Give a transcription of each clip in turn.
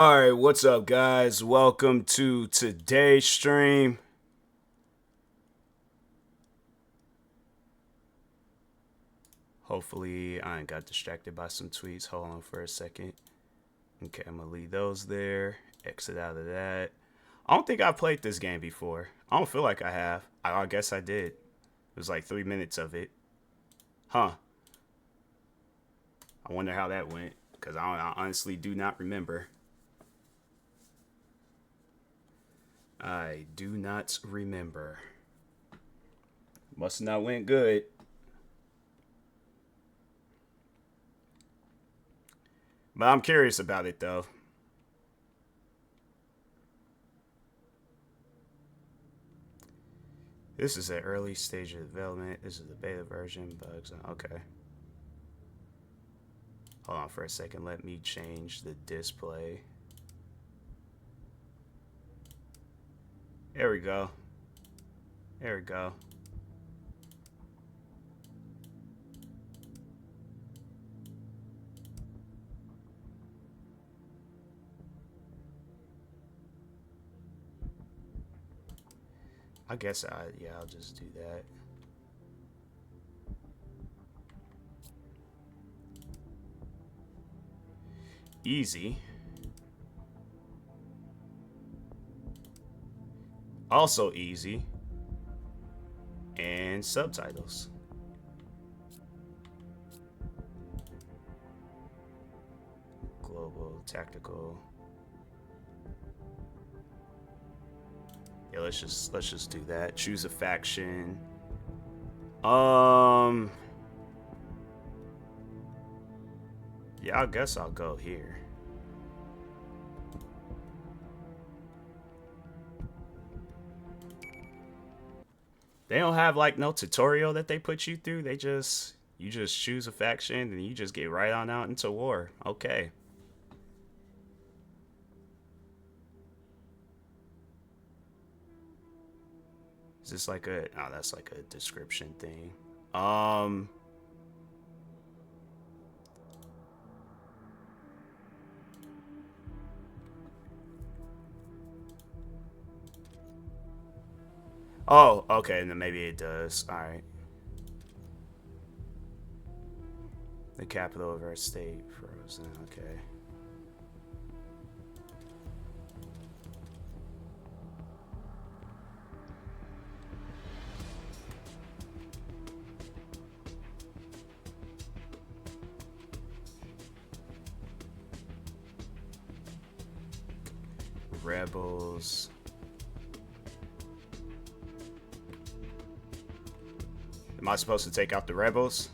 Alright, what's up, guys? Welcome to today's stream. Hopefully, I ain't got distracted by some tweets. Hold on for a second. Okay, I'm gonna leave those there. Exit out of that. I don't think I've played this game before. I don't feel like I have. I guess I did. It was like 3 minutes of it. Huh. I wonder how that went. Because I honestly do not remember. I do not remember. Must not went good. But I'm curious about it though. This is an early stage of development. This is the beta version. Bugs. Okay. Hold on for a second. Let me change the display. There we go. There we go. I guess I'll just do that. Easy. Also easy. And subtitles. Global, tactical. Yeah, let's just do that. Choose a faction. Yeah, I guess I'll go here. They don't have like no tutorial that they put you through. You just choose a faction and you just get right on out into war. Okay. Is this like that's like a description thing. Oh, okay, then maybe it does. Alright. The capital of our state, frozen, okay. Rebels. Am I supposed to take out the rebels?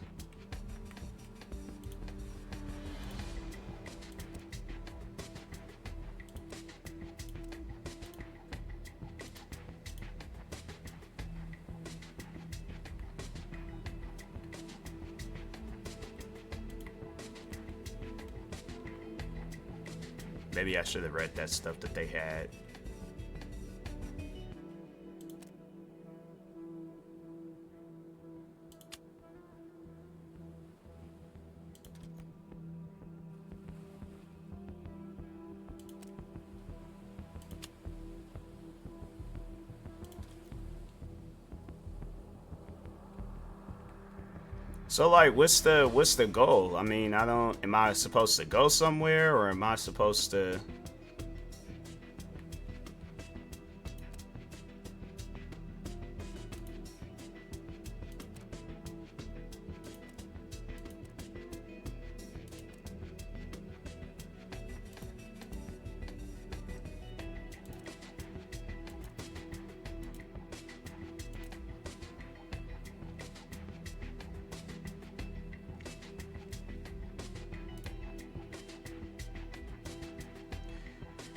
Maybe I should have read that stuff that they had. So like, what's the goal? I mean, am I supposed to go somewhere or am I supposed to?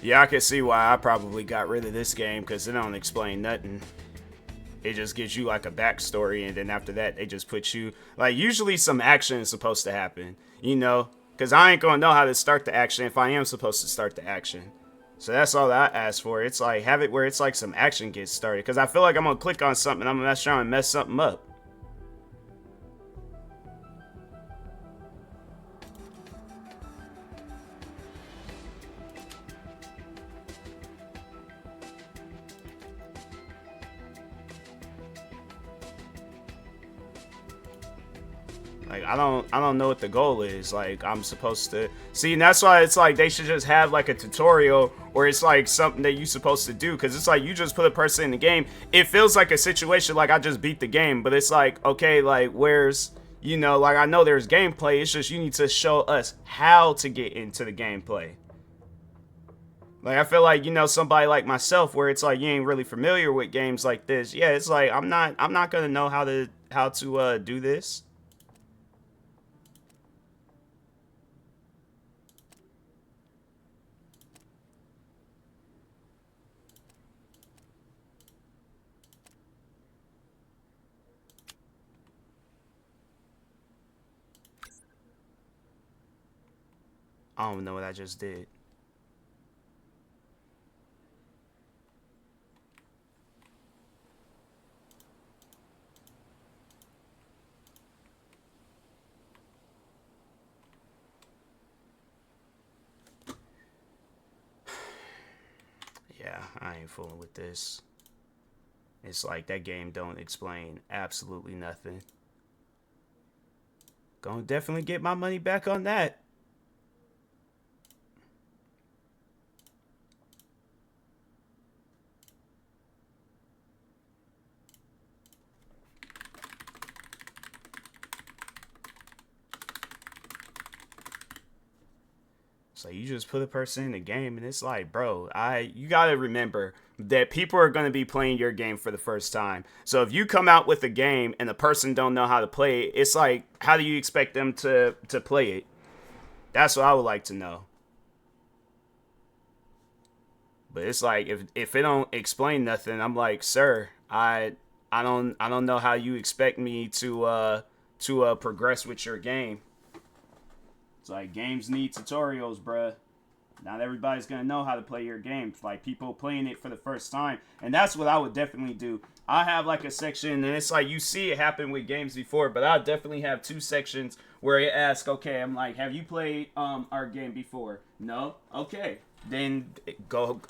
Yeah, I can see why I probably got rid of this game because it don't explain nothing. It just gives you like a backstory, and then after that, they just put you like usually some action is supposed to happen, you know? Because I ain't gonna know how to start the action if I am supposed to start the action. So that's all that I ask for. It's like have it where it's like some action gets started. Because I feel like I'm gonna click on something, and I'm gonna try and mess something up. Like, I don't know what the goal is. Like, I'm supposed to see, and that's why it's like they should just have like a tutorial where it's like something that you're supposed to do, because it's like you just put a person in the game. It feels like a situation like I just beat the game, but it's like, okay, like where's, you know, like I know there's gameplay. It's just you need to show us how to get into the gameplay. Like, I feel like, you know, somebody like myself, where it's like you ain't really familiar with games like this. Yeah, it's like I'm not gonna know how to do this. I don't know what I just did. Yeah, I ain't fooling with this. It's like that game don't explain absolutely nothing. Gonna definitely get my money back on that. So you just put a person in the game, and it's like, bro, you gotta remember that people are gonna be playing your game for the first time. So if you come out with a game and the person don't know how to play it, it's like, how do you expect them to play it? That's what I would like to know. But it's like, if it don't explain nothing, I'm like, sir, I don't know how you expect me to progress with your game. It's like, games need tutorials, bruh. Not everybody's gonna know how to play your game. Like, people playing it for the first time, and that's what I would definitely do. I have like a section, and it's like you see it happen with games before, but I definitely have two sections where it asks, okay, I'm like, have you played our game before? No. Okay, then go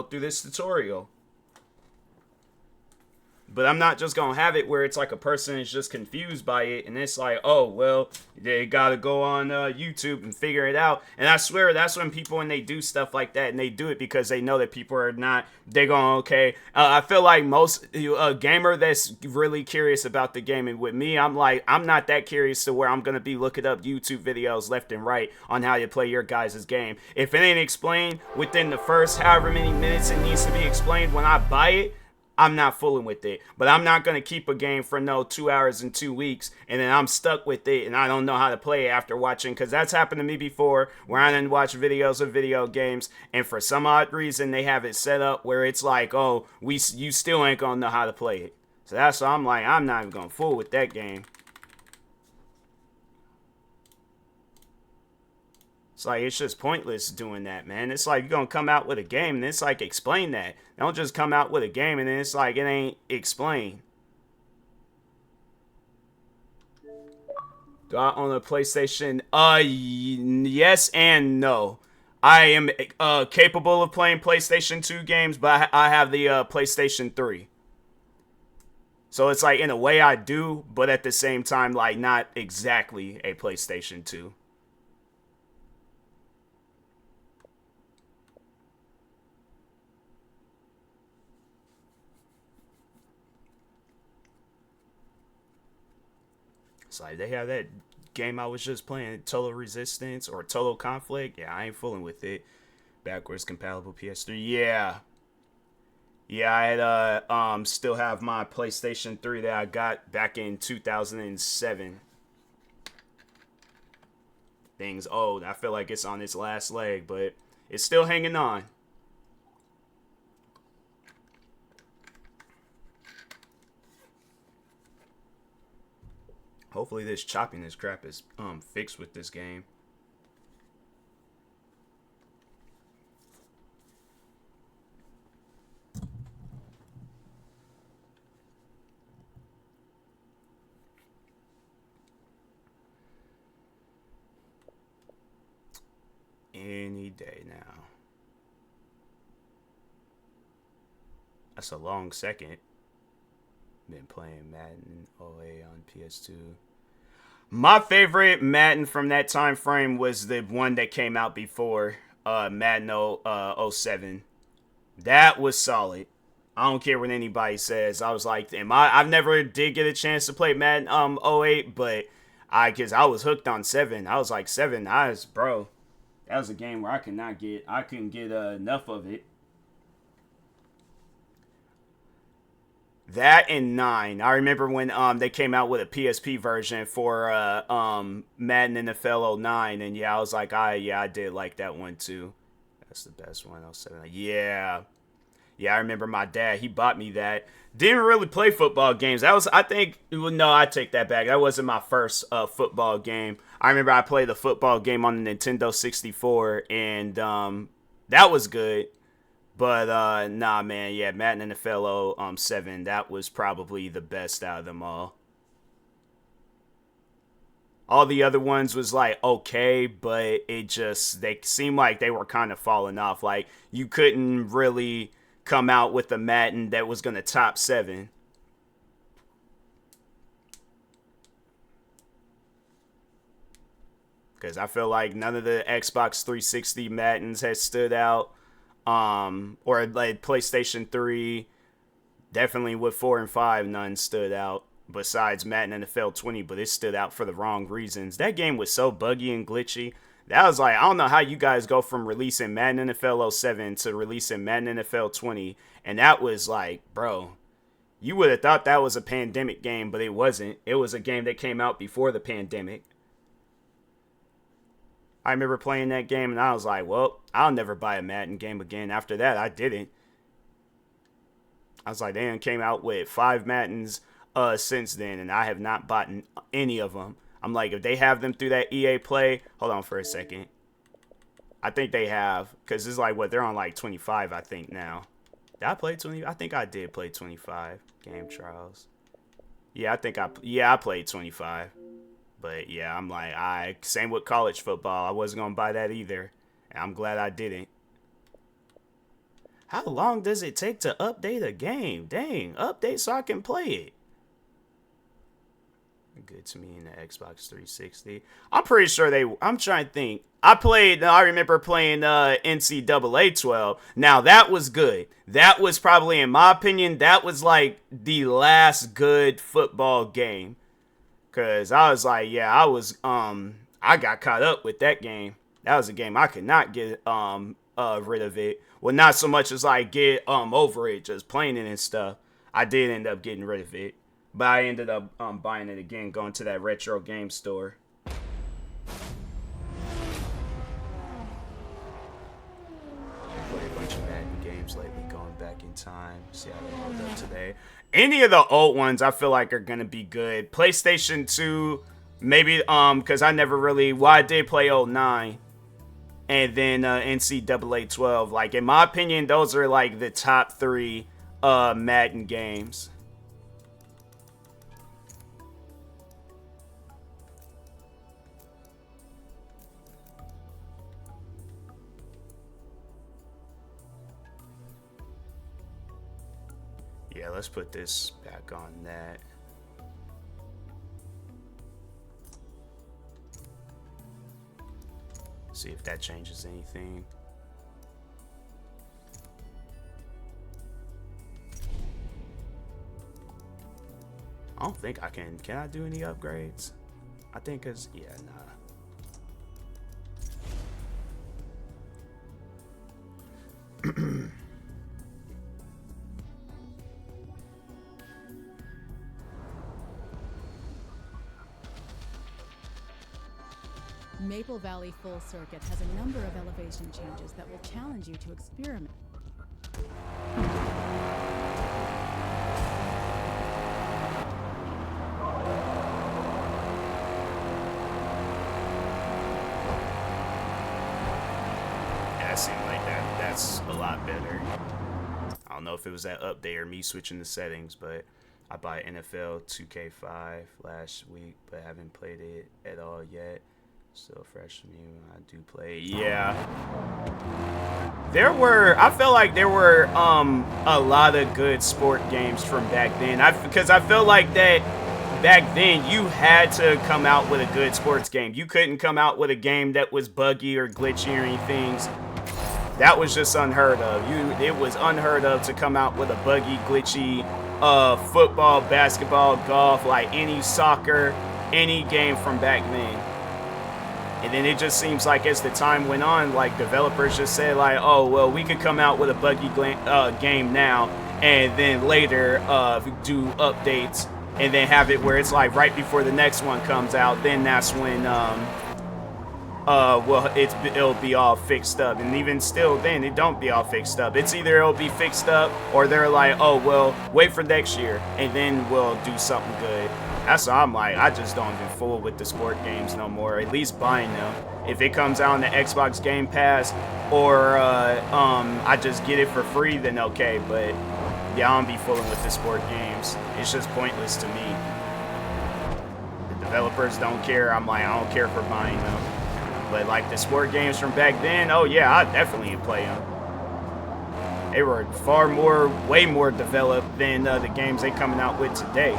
through this tutorial. But I'm not just gonna have it where it's like a person is just confused by it, and it's like, oh well, they gotta go on YouTube and figure it out. And I swear that's when people, when they do stuff like that, and they do it because they know that people are not. They going, okay. I feel like most gamer that's really curious about the game, and with me, I'm like, I'm not that curious to where I'm gonna be looking up YouTube videos left and right on how you play your guys' game. If it ain't explained within the first however many minutes it needs to be explained when I buy it, I'm not fooling with it. But I'm not going to keep a game for no 2 hours and 2 weeks, and then I'm stuck with it and I don't know how to play it after watching, because that's happened to me before, where I didn't watch videos of video games, and for some odd reason they have it set up where it's like, oh, you still ain't going to know how to play it. So that's why I'm like, I'm not even going to fool with that game. It's like, it's just pointless doing that, man. It's like, you're going to come out with a game, and it's like, explain that. Don't just come out with a game, and then it's like, it ain't explained. Do I own a PlayStation? Yes and no. I am capable of playing PlayStation 2 games, but I have the PlayStation 3. So it's like, in a way I do, but at the same time, like, not exactly a PlayStation 2. It's like, they have that game I was just playing, Total Resistance or Total Conflict. Yeah, I ain't fooling with it. Backwards compatible PS3. Yeah. Yeah, I had still have my PlayStation 3 that I got back in 2007. Thing's old. I feel like it's on its last leg, but it's still hanging on. Hopefully this choppiness crap is fixed with this game. Any day now. That's a long second. Been playing Madden OA on PS2. My favorite Madden from that time frame was the one that came out before Madden 07. That was solid. I don't care what anybody says. I was like, I've never did get a chance to play Madden 08, but cause I was hooked on 7. I was like 7, bro. That was a game where I couldn't get enough of it. That and 9. I remember when they came out with a PSP version for Madden NFL 09, and yeah, I was like, I did like that one too. That's the best one. 07. Yeah. Yeah, I remember my dad, he bought me that. Didn't really play football games. That was, I think, no, I take that back. That wasn't my first football game. I remember I played the football game on the Nintendo 64, and that was good. But, nah, man, yeah, Madden NFL 07, that was probably the best out of them all. All the other ones was, like, okay, but they seemed like they were kind of falling off. Like, you couldn't really come out with a Madden that was going to top 7. Because I feel like none of the Xbox 360 Maddens has stood out. Or like PlayStation 3, definitely with 4 and 5, none stood out. Besides Madden NFL 20, but it stood out for the wrong reasons. That game was so buggy and glitchy. That was like, I don't know how you guys go from releasing Madden NFL 07 to releasing Madden NFL 20. And that was like, bro, you would have thought that was a pandemic game, but it wasn't. It was a game that came out before the pandemic. I remember playing that game and I was like, well, I'll never buy a Madden game again. After that, I didn't. I was like, they came out with 5 Maddens since then, and I have not bought any of them. I'm like, if they have them through that EA Play, hold on for a second. I think they have, because it's like, what, they're on like 25, I think, now. Did I play 20? I think I did play 25 game trials. Yeah, I played 25. But yeah, I'm like, same with college football. I wasn't going to buy that either. And I'm glad I didn't. How long does it take to update a game? Dang, update so I can play it. Good to me in the Xbox 360. I'm pretty sure I'm trying to think. I remember playing NCAA 12. Now, that was good. That was probably, in my opinion, that was like the last good football game. Because I was like, yeah, I got caught up with that game. That was a game I could not get rid of it. Well, not so much as like get over it, just playing it and stuff. I did end up getting rid of it. But I ended up buying it again, going to that retro game store. Played a bunch of Madden games lately, going back in time. See how they hold up today. Any of the old ones I feel like are going to be good. PlayStation 2, maybe, because I never really, I did play 09. And then NCAA 12. Like, in my opinion, those are like the top 3 Madden games. Yeah, let's put this back on that. See if that changes anything. I don't think I can. Can I do any upgrades? I think it's, yeah, nah. Maple Valley Full Circuit has a number of elevation changes that will challenge you to experiment. Yeah, it seemed like that's a lot better. I don't know if it was that update or me switching the settings, but I bought NFL 2K5 last week, but haven't played it at all yet. Still fresh to me when I do play. Yeah. I felt like there were a lot of good sport games from back then. Because I feel like that back then, you had to come out with a good sports game. You couldn't come out with a game that was buggy or glitchy or anything. That was just unheard of. It was unheard of to come out with a buggy, glitchy football, basketball, golf, like any soccer, any game from back then. And then it just seems like as the time went on, like developers just said like, oh, well, we could come out with a buggy game now and then later do updates and then have it where it's like right before the next one comes out. Then that's when, well, it'll be all fixed up. And even still then, it don't be all fixed up. It's either it'll be fixed up or they're like, oh, well, wait for next year and then we'll do something good. That's why I'm like, I just don't even fool with the sport games no more. At least buying them. If it comes out on the Xbox Game Pass or I just get it for free, then okay. But yeah, I don't be fooling with the sport games. It's just pointless to me. The developers don't care. I'm like, I don't care for buying them. But like the sport games from back then, oh yeah, I definitely play them. They were way more developed than the games they coming out with today.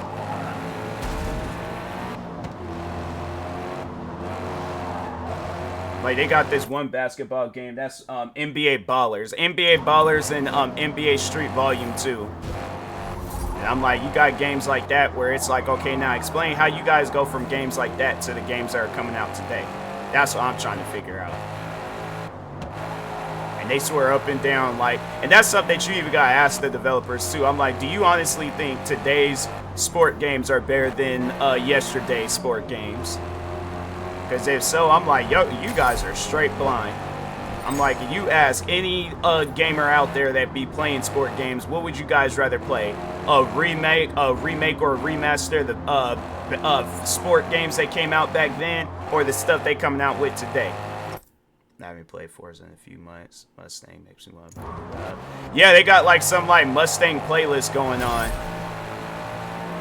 Like, they got this one basketball game, that's NBA Ballers. NBA Ballers and NBA Street Volume 2. And I'm like, you got games like that where it's like, okay, now explain how you guys go from games like that to the games that are coming out today. That's what I'm trying to figure out. And they swear up and down, like, and that's something that you even gotta ask the developers too. I'm like, do you honestly think today's sport games are better than yesterday's sport games? Because if so, I'm like, yo, you guys are straight blind. I'm like, if you ask any gamer out there that be playing sport games, what would you guys rather play? A remake or a remaster of the sport games that came out back then, or the stuff they coming out with today? I haven't played Forza in a few months. Mustang makes me want to play that. Yeah, they got like some like Mustang playlist going on.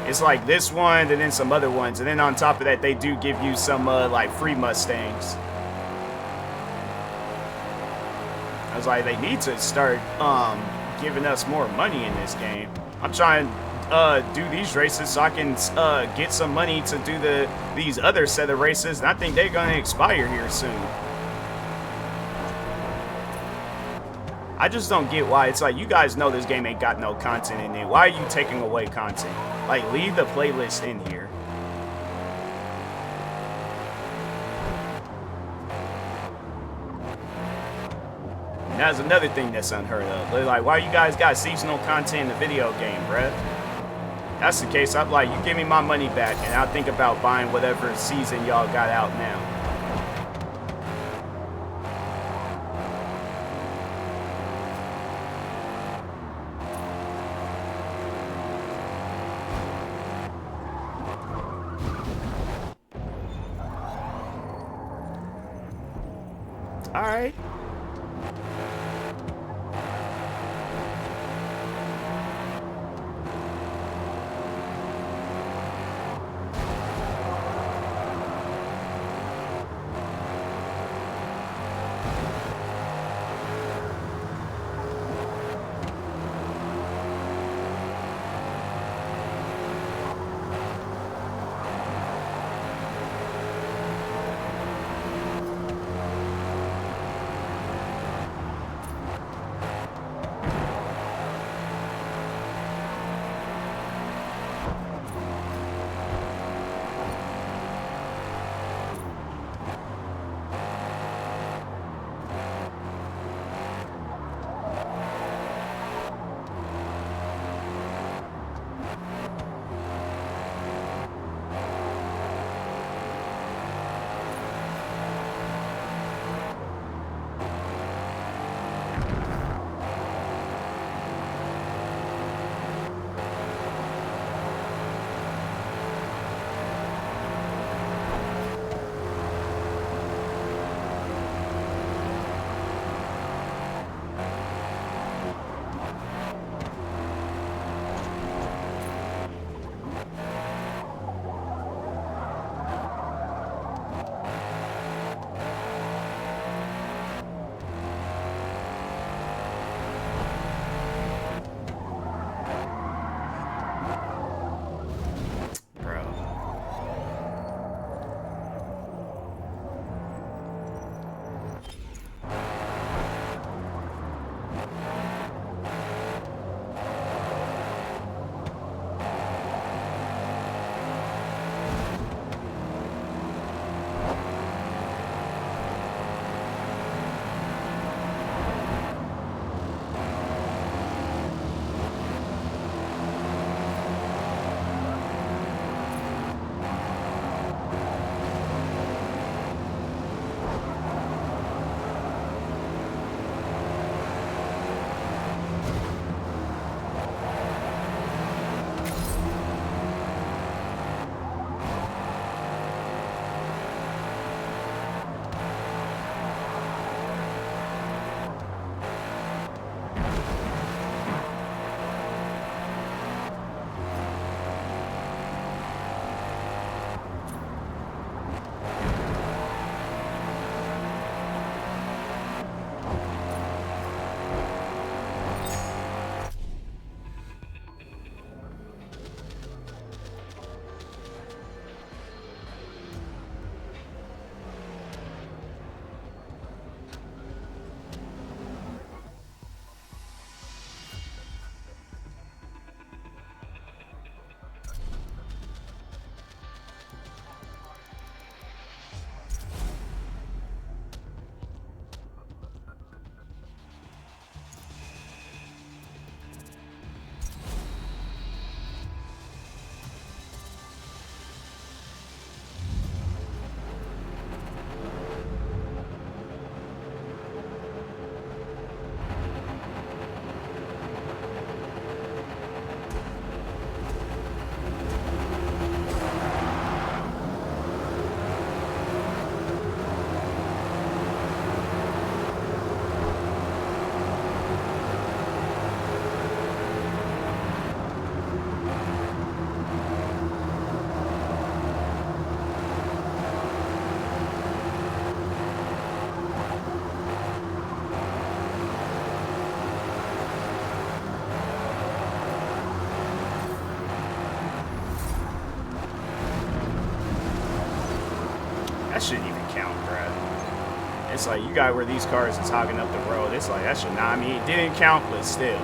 It's like this one and then some other ones. And then on top of that, they do give you some like free Mustangs. I was like, they need to start giving us more money in this game. I'm trying to do these races so I can get some money to do these other set of races. And I think they're going to expire here soon. I just don't get why. It's like, you guys know this game ain't got no content in it. Why are you taking away content? Like, leave the playlist in here. And that's another thing that's unheard of. They're like, why you guys got seasonal content in the video game, bruh? That's the case. I'm like, you give me my money back, and I'll think about buying whatever season y'all got out now. All right. That shouldn't even count, bro. It's like you got where these cars is hogging up the road. It's like that should not. I mean, it didn't count, but still.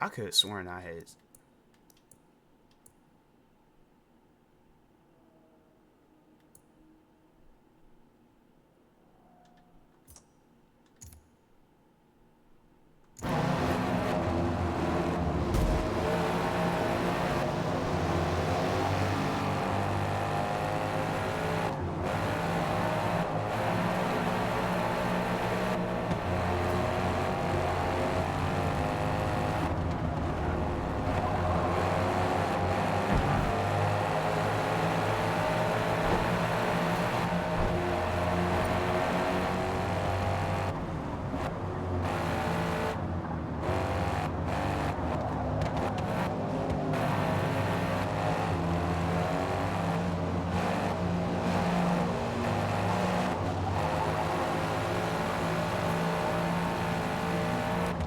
I could have sworn I had.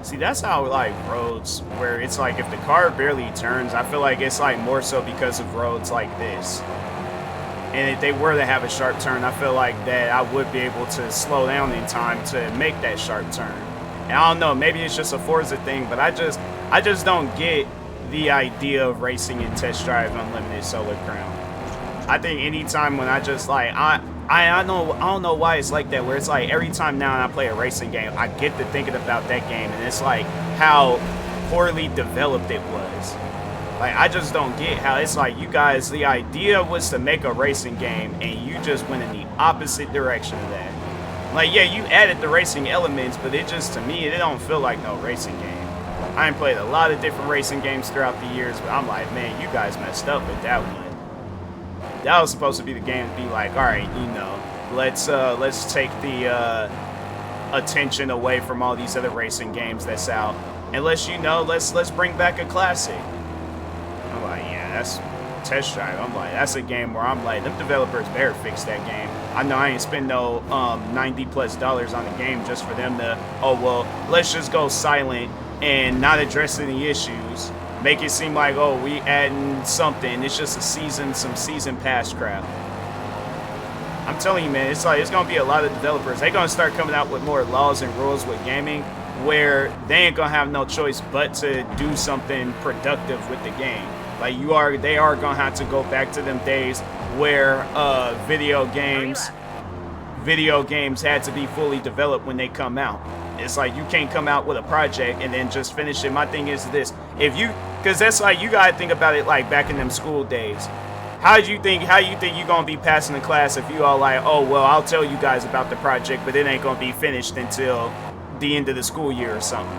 See, that's how, like, roads where it's like if the car barely turns, I feel like it's like more so because of roads like this. And if they were to have a sharp turn, I feel like that I would be able to slow down in time to make that sharp turn. And I don't know, maybe it's just a Forza thing, but I just don't get the idea of racing in Test Drive Unlimited Solar Crown. I think anytime when I just like I don't know why it's like that, where it's like every time now I play a racing game, I get to thinking about that game, and it's like how poorly developed it was. Like, I just don't get how it's like you guys, the idea was to make a racing game, and you just went in the opposite direction of that. Like, yeah, you added the racing elements, but it just, to me, it don't feel like no racing game. I ain't played a lot of different racing games throughout the years, but I'm like, man, you guys messed up with that one. That was supposed to be the game to be like, all right, you know, let's take the attention away from all these other racing games that's out, and let's bring back a classic. I'm like, yeah, that's Test Drive. I'm like, that's a game where I'm like, them developers better fix that game. I know I ain't spend no $90+ on the game just for them to, oh well, let's just go silent and not address any issues. Make it seem like, oh, we adding something. It's just some season pass crap. I'm telling you, man, it's like it's gonna be a lot of developers. They're gonna start coming out with more laws and rules with gaming, where they ain't gonna have no choice but to do something productive with the game. Like they are gonna have to go back to them days where video games had to be fully developed when they come out. It's like you can't come out with a project and then just finish it. My thing is this: because that's like, you gotta think about it like back in them school days. How you think you're gonna be passing the class if you all like, oh well, I'll tell you guys about the project, but it ain't gonna be finished until the end of the school year or something.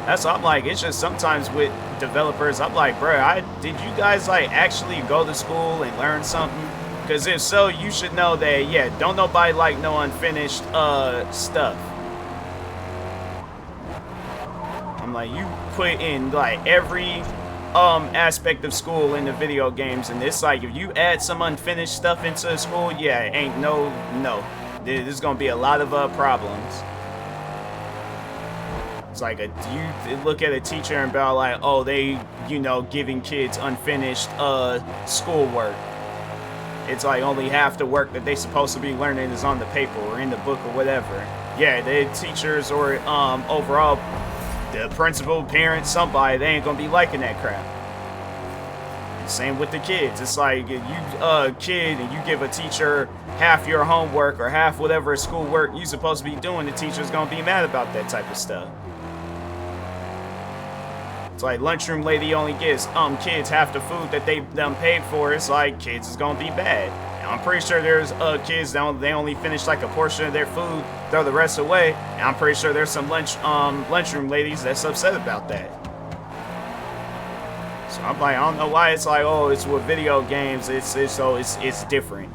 That's what I'm like. It's just sometimes with developers, I'm like, bro, did you guys like actually go to school and learn something? Because if so, you should know that, yeah, don't nobody like no unfinished stuff. I'm like, you put in like every aspect of school in the video games, and it's like if you add some unfinished stuff into the school, yeah, ain't no. There's gonna be a lot of problems. It's like you look at a teacher and be like, oh, they, you know, giving kids unfinished schoolwork. It's like only half the work that they supposed to be learning is on the paper or in the book or whatever. Yeah, the teachers or overall the principal, parents, somebody, they ain't gonna be liking that crap. Same with the kids. It's like you kid and you give a teacher half your homework or half whatever schoolwork you supposed to be doing, the teacher's gonna be mad about that type of stuff. It's like lunchroom lady only gives kids half the food that they done paid for. It's like kids is gonna be bad. And I'm pretty sure there's kids that they only finish like a portion of their food, throw the rest away. And I'm pretty sure there's some lunchroom ladies that's upset about that. So I'm like, I don't know why it's like, oh, it's with video games. It's different.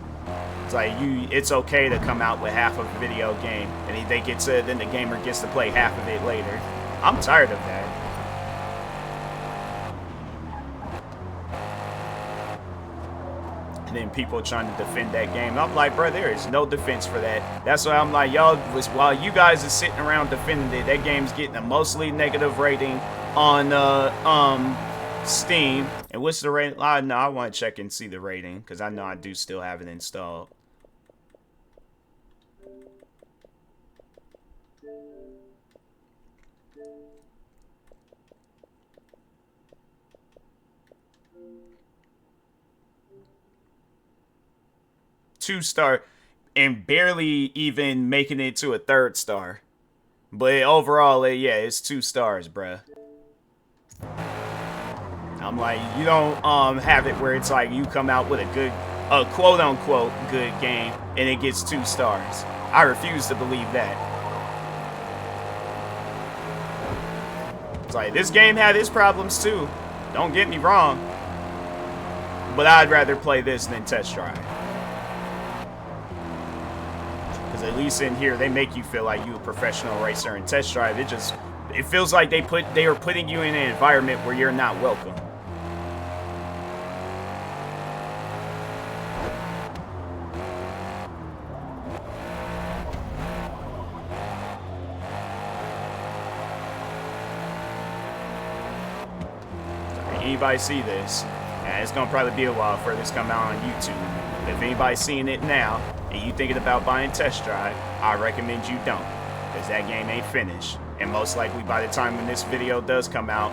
It's like it's okay to come out with half of a video game, and they get to then the gamer gets to play half of it later. I'm tired of that. And then people trying to defend that game. I'm like, bro, there is no defense for that. That's why I'm like, y'all, while you guys are sitting around defending it, that game's getting a mostly negative rating on Steam. And what's the rating? No, I want to check and see the rating because I know I do still have it installed. Two-star and barely even making it to a 3rd star. But overall, yeah, it's 2 stars, bruh. I'm like, you don't have it where it's like you come out with a good, quote-unquote good game and it gets 2 stars. I refuse to believe that. It's like, this game had its problems too. Don't get me wrong. But I'd rather play this than Test Drive. Because at least in here, they make you feel like you a professional racer. In Test Drive, it feels like they are putting you in an environment where you're not welcome. Anybody see this? Yeah, it's gonna probably be a while for this come out on YouTube. If anybody's seeing it now and you thinking about buying Test Drive, I recommend you don't, because that game ain't finished. And most likely by the time when this video does come out,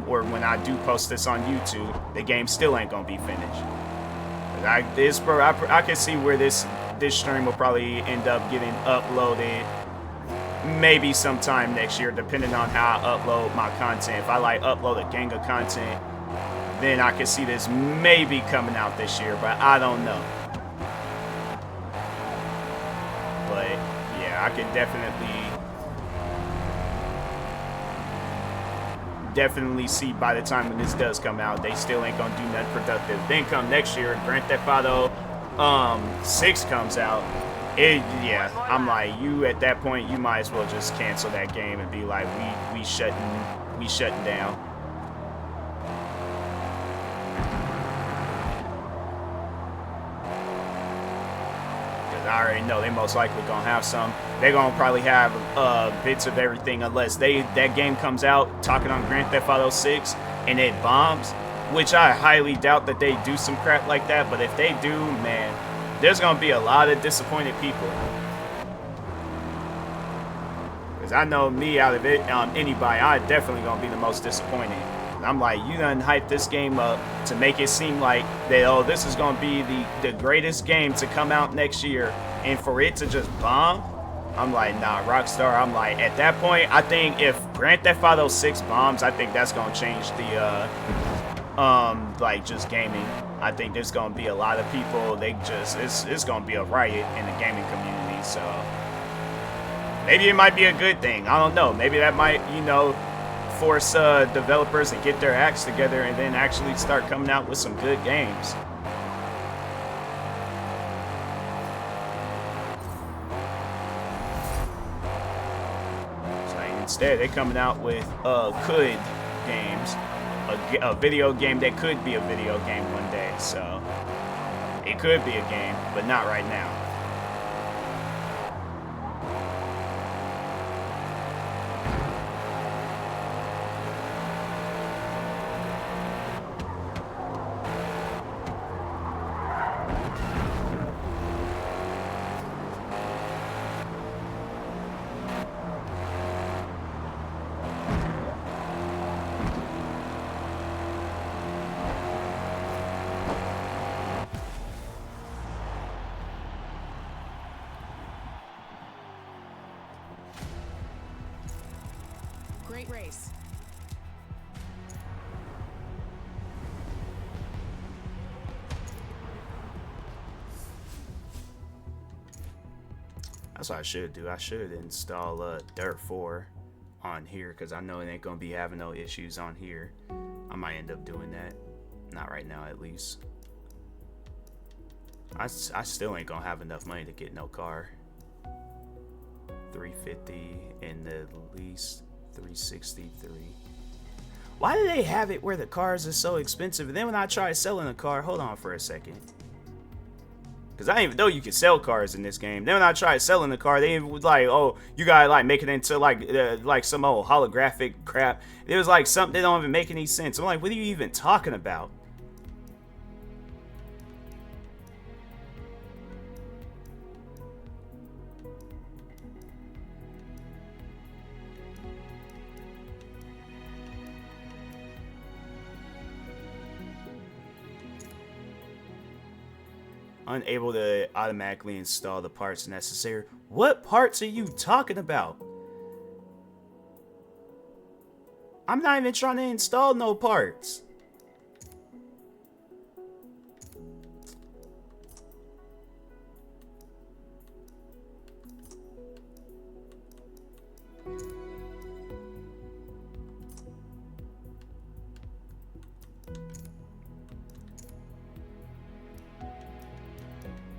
or when I do post this on YouTube, the game still ain't gonna be finished. I can see where this stream will probably end up getting uploaded maybe sometime next year, depending on how I upload my content. If I like upload a gang of content, then I can see this maybe coming out this year, but I don't know. But yeah, I can definitely see by the time when this does come out, they still ain't gonna do nothing productive. Then come next year, Grand Theft Auto 6 comes out. Yeah, I'm like, you at that point, you might as well just cancel that game and be like, we shutting down. Because I already know they most likely gonna have some. They're gonna probably have bits of everything unless that game comes out talking on Grand Theft Auto 6 and it bombs, which I highly doubt that they do some crap like that. But if they do, man, there's gonna be a lot of disappointed people. Because I know me, out of it, anybody, I definitely gonna be the most disappointed. I'm like, you done hyped this game up to make it seem like that, oh, this is gonna be the greatest game to come out next year, and for it to just bomb, I'm like, nah, Rockstar. I'm like, at that point, I think if Grand Theft Auto 6 bombs, I think that's gonna change the like just gaming. I think there's gonna be a lot of people, it's gonna be a riot in the gaming community. So maybe it might be a good thing. I don't know. Maybe that might, force developers to get their acts together and then actually start coming out with some good games. So instead, they're coming out with could games. A video game that could be a video game one day. So it could be a game, but not right now. great race. That's what I should do. I should install Dirt 4 on here because I know it ain't gonna be having no issues on here. I might end up doing that. Not right now, at least. I still ain't gonna have enough money to get no car. 350 and at least 363. Why do they have it where the cars are so expensive? And then when I try selling a car, hold on for a second. Because I didn't even know you could sell cars in this game. Then when I tried selling the car, they even was like, oh, you gotta like make it into like some old holographic crap. It was like something that don't even make any sense. I'm like, what are you even talking about? Unable to automatically install the parts necessary. What parts are you talking about? I'm not even trying to install no parts.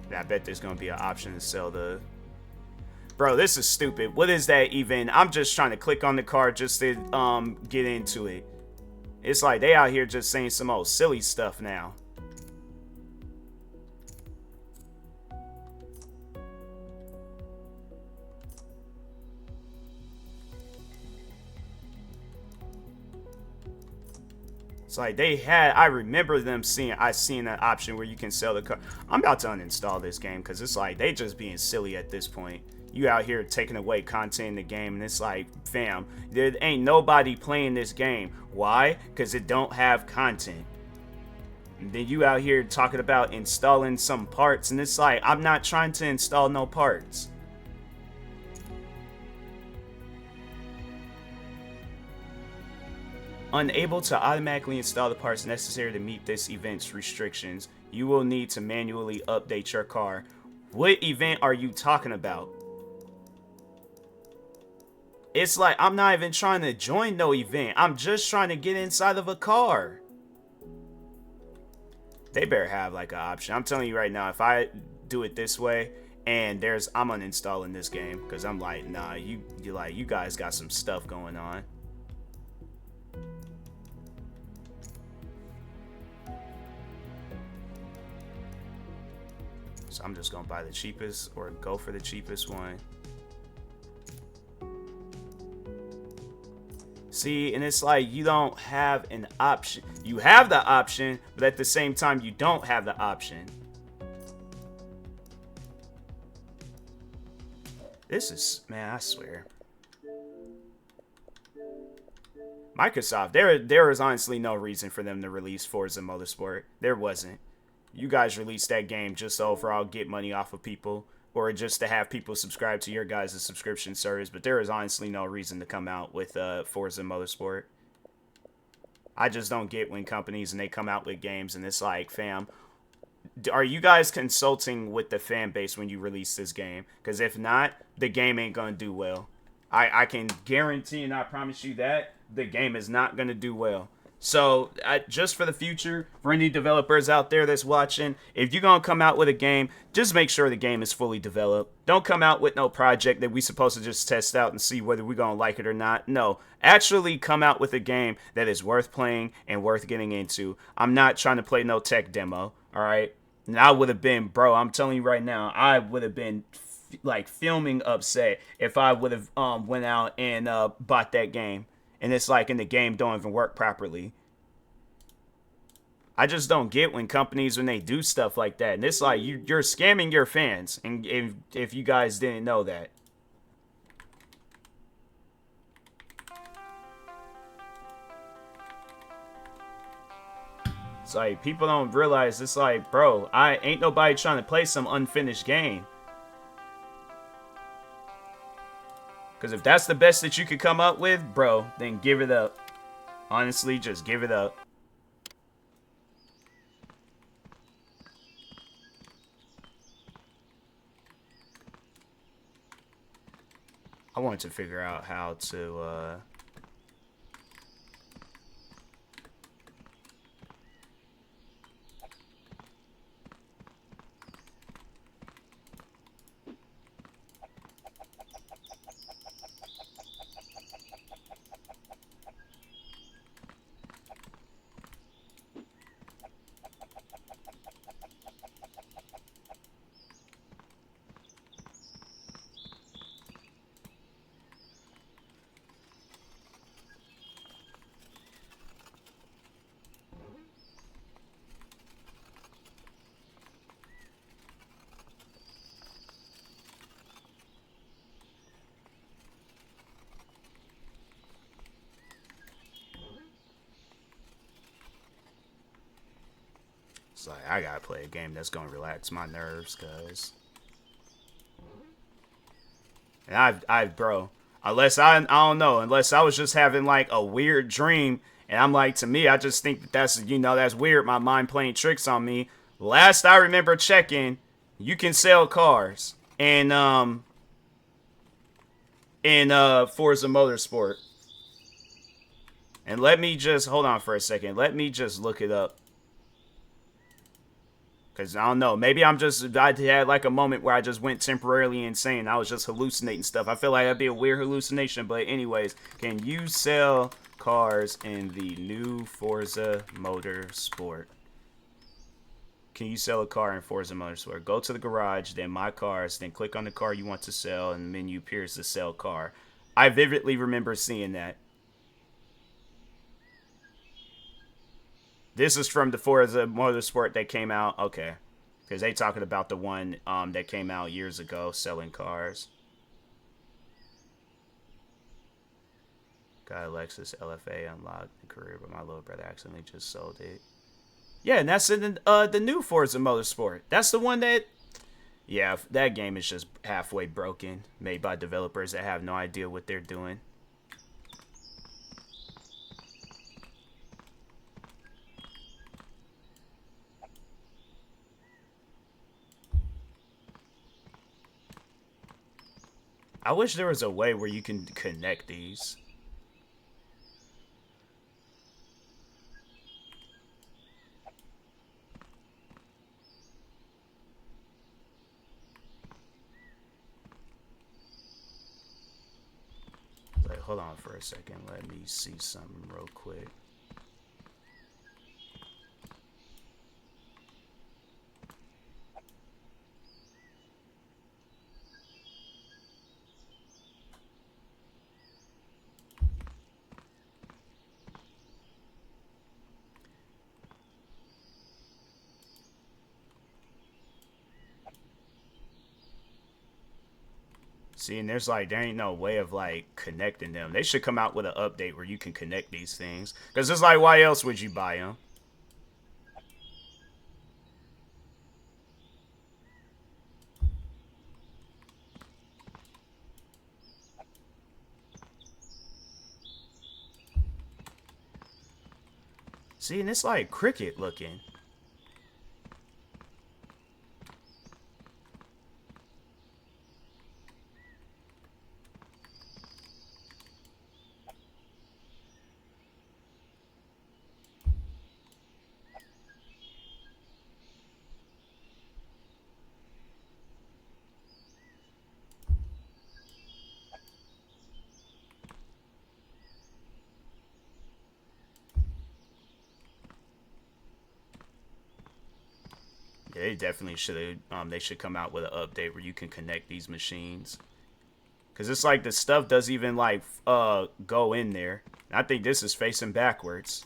I bet there's gonna be an option to sell the... Bro, this is stupid. What is that even? I'm just trying to click on the car just to get into it. It's like they out here just saying some old silly stuff now. It's like they had, I remember them seeing, I seen an option where you can sell the car. I'm about to uninstall this game because it's like they just being silly at this point. You out here taking away content in the game and it's like, fam, there ain't nobody playing this game. Why? Because it don't have content. And then you out here talking about installing some parts and it's like, I'm not trying to install no parts. Unable to automatically install the parts necessary to meet this event's restrictions, you will need to manually update your car. What event are you talking about? It's like, I'm not even trying to join no event. I'm just trying to get inside of a car. They better have like an option. I'm telling you right now, if I do it this way and I'm uninstalling this game because I'm like, nah, you guys got some stuff going on. So I'm just gonna buy the cheapest or go for the cheapest one. See, and it's like you don't have an option. You have the option, but at the same time you don't have the option. This is, man, I swear. Microsoft, there is honestly no reason for them to release Forza Motorsport. There wasn't. You guys released that game just to overall get money off of people or just to have people subscribe to your guys' subscription service, but there is honestly no reason to come out with Forza Motorsport. I just don't get when companies and they come out with games and it's like, fam, are you guys consulting with the fan base when you release this game? Because if not, the game ain't going to do well. I can guarantee and I promise you that the game is not going to do well. So, just for the future, for any developers out there that's watching, if you're going to come out with a game, just make sure the game is fully developed. Don't come out with no project that we supposed to just test out and see whether we're going to like it or not. No, actually come out with a game that is worth playing and worth getting into. I'm not trying to play no tech demo, all right? And I would have been, bro, I'm telling you right now, I would have been like filming upset if I would have went out and bought that game. And it's like, and the game don't even work properly. I just don't get when companies, when they do stuff like that. And it's like, you're scamming your fans. And if you guys didn't know that. It's like, people don't realize, it's like, bro, ain't nobody trying to play some unfinished game. Because if that's the best that you could come up with, bro, then give it up. Honestly, just give it up. I wanted to figure out how to, it's like, I gotta play a game that's gonna relax my nerves, cause... And bro, unless I don't know, unless I was just having, like, a weird dream, and I'm like, to me, I just think that that's, you know, that's weird, my mind playing tricks on me. Last I remember checking, you can sell cars in Forza Motorsport. And let me just, hold on for a second, let me just look it up. Because, I don't know, maybe I had like a moment where I just went temporarily insane. I was just hallucinating stuff. I feel like that'd be a weird hallucination. But anyways, can you sell cars in the new Forza Motorsport? Can you sell a car in Forza Motorsport? Go to the garage, then my cars, then click on the car you want to sell, and the menu appears to sell car. I vividly remember seeing that. This is from the Forza Motorsport that came out. Okay. Because they talking about the one that came out years ago selling cars. Got a Lexus LFA unlocked in career, but my little brother accidentally just sold it. Yeah, and that's in the new Forza Motorsport. That's the one that... Yeah, that game is just halfway broken. Made by developers that have no idea what they're doing. I wish there was a way where you can connect these. Like, hold on for a second. Let me see something real quick. See, and there's like, there ain't no way of like connecting them. They should come out with an update where you can connect these things. Because it's like, why else would you buy them? See, and it's like cricket looking. Yeah, they definitely should have. They should come out with an update where you can connect these machines. Cause it's like the stuff doesn't even like go in there. I think this is facing backwards.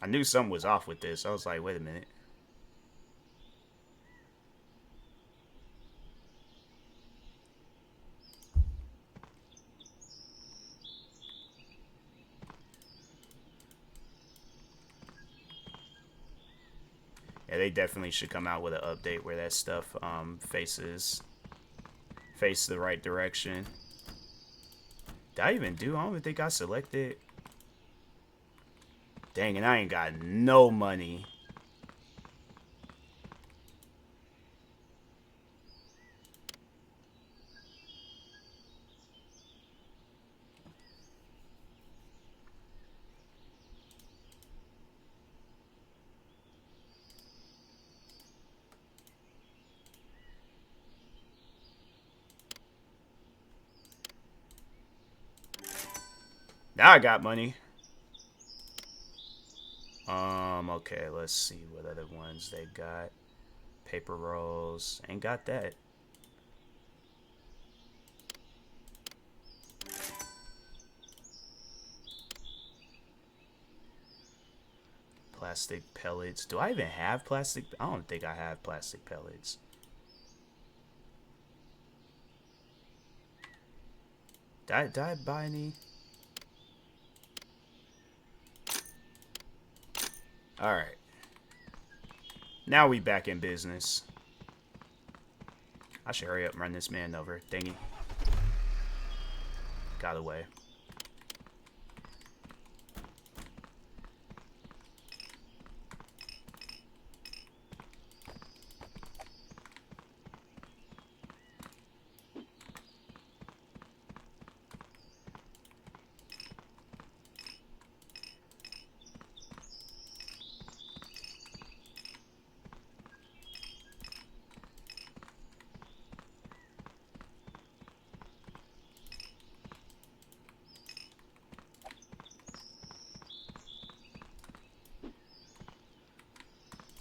I knew something was off with this. I was like, wait a minute. Yeah, they definitely should come out with an update where that stuff faces face the right direction. Did I even do? I don't even think I selected. Dang it, I ain't got no money. Now I got money. Okay, let's see what other ones they got. Paper rolls. Ain't got that. Plastic pellets. Do I even have plastic? I don't think I have plastic pellets. Did I buy any? Alright. Now we back in business. I should hurry up and run this man over. Dang it. Got away.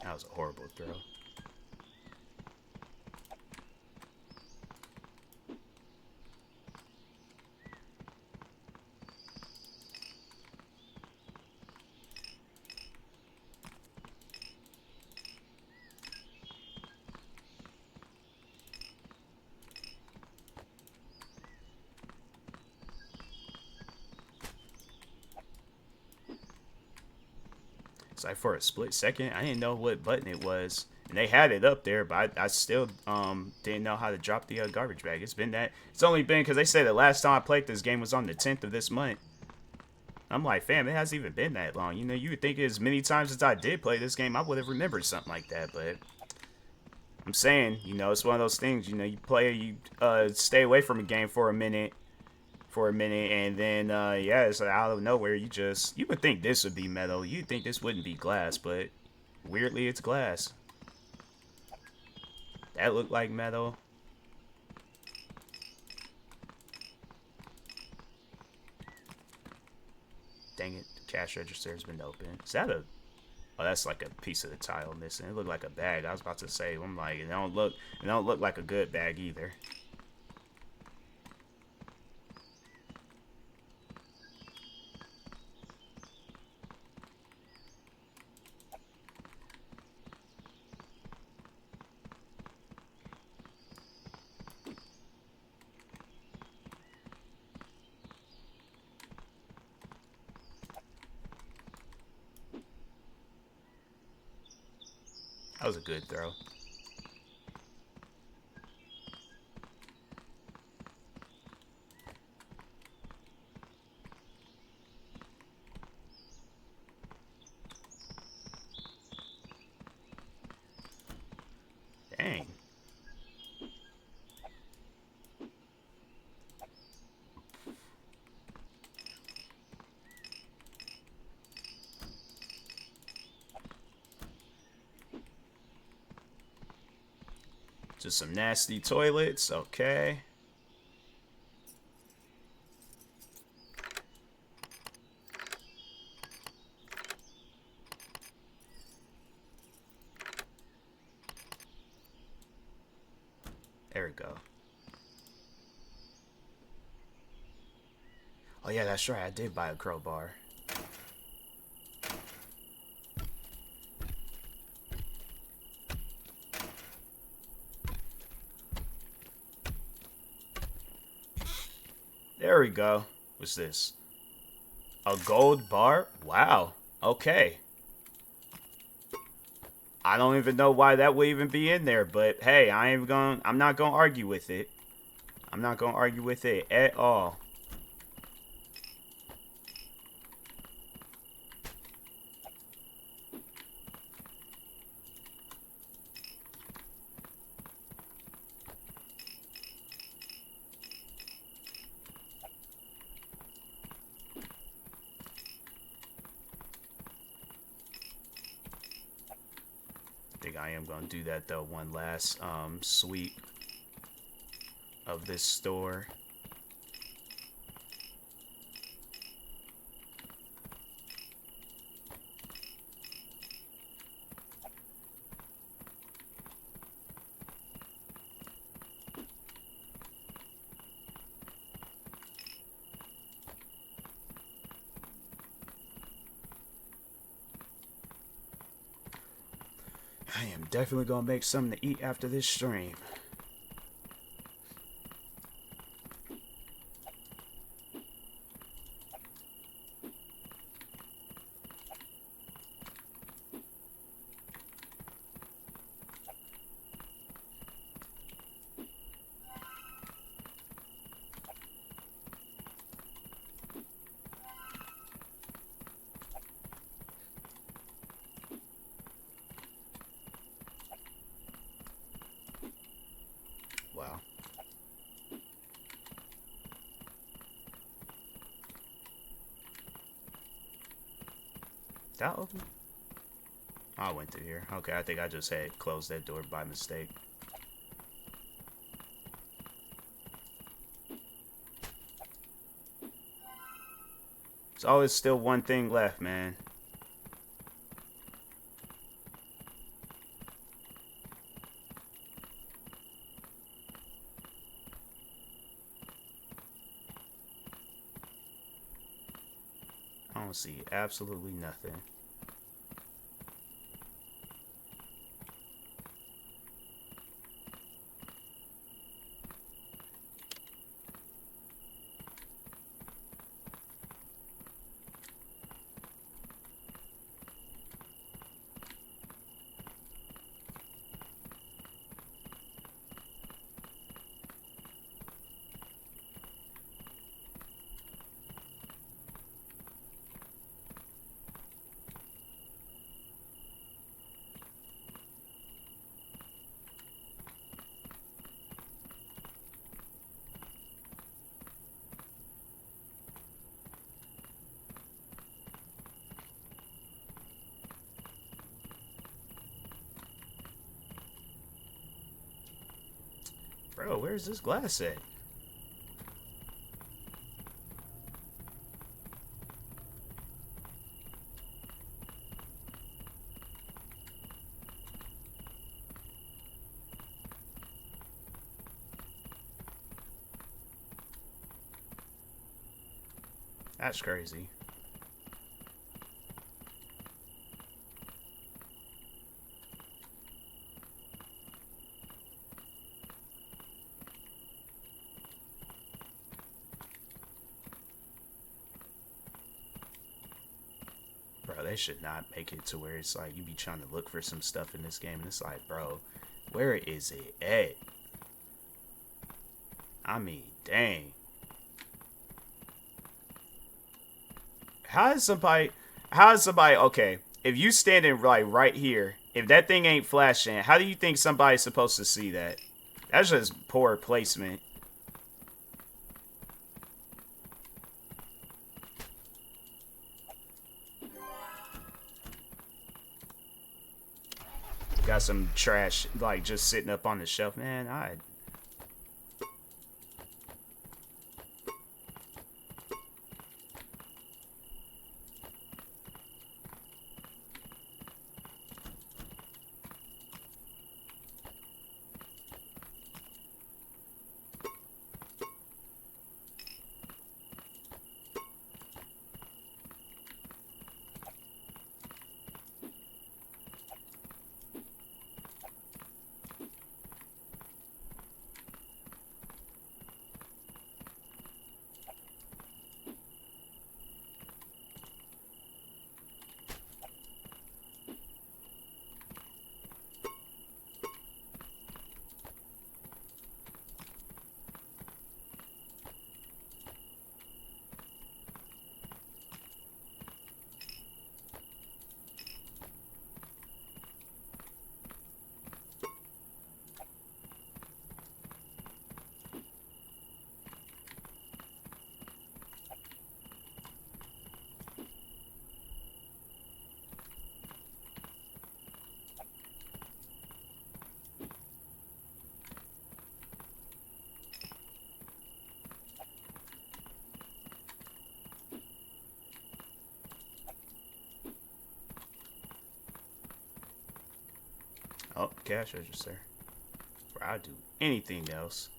That was a horrible throw. It's like for a split second, I didn't know what button it was. And they had it up there, but I still didn't know how to drop the garbage bag. It's been that. It's only been because they say the last time I played this game was on the 10th of this month. I'm like, fam, it hasn't even been that long. You know, you would think as many times as I did play this game, I would have remembered something like that. But I'm saying, you know, it's one of those things. You know, you play, you stay away from a game for a minute, and then yeah, it's like out of nowhere you would think this would be metal, you'd think this wouldn't be glass, but weirdly it's glass. That looked like metal. Dang it, the cash register has been open. Is that a, oh, that's like a piece of the tile missing. It looked like a bag. I was about to say, I'm like, it don't look like a good bag either. That was a good throw. Dang. Just some nasty toilets, okay. There we go. Oh yeah, that's right, I did buy a crowbar. There we go. What's this? A gold bar? Wow. Okay. I don't even know why that would even be in there, but hey, I'm not gonna argue with it. I'm not gonna argue with it at all. I think I am gonna do that though. One last sweep of this store. I am definitely gonna make something to eat after this stream. Wow. That open? I went through here. Okay, I think I just had closed that door by mistake. There's always still one thing left, man. I don't see absolutely nothing. Bro, where's this glass at? That's crazy. Bro, they should not make it to where it's like you be trying to look for some stuff in this game and it's like, bro, where is it at? I mean, dang. How is somebody, okay, if you standing like right here, if that thing ain't flashing, how do you think somebody's supposed to see that? That's just poor placement. Got some trash like just sitting up on the shelf, man. Oh, cash register. Bro, I'll do anything else.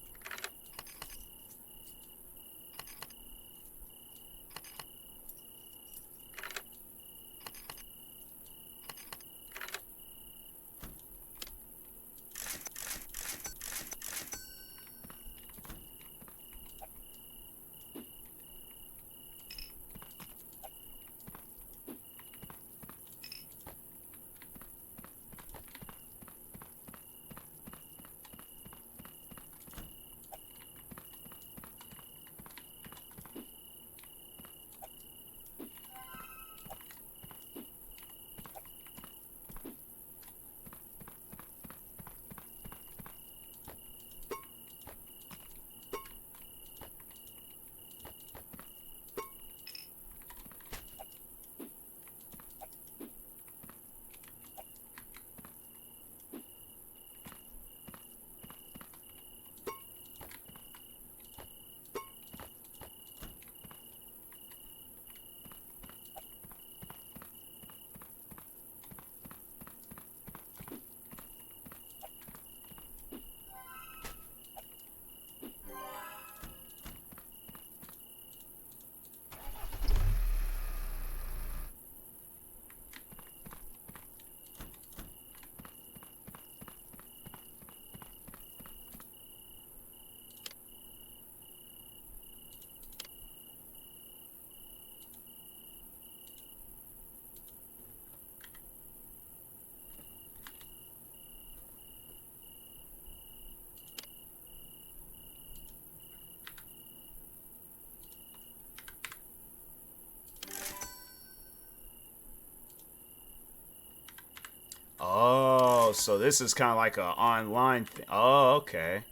Oh, so this is kind of like an online thing. Oh, okay.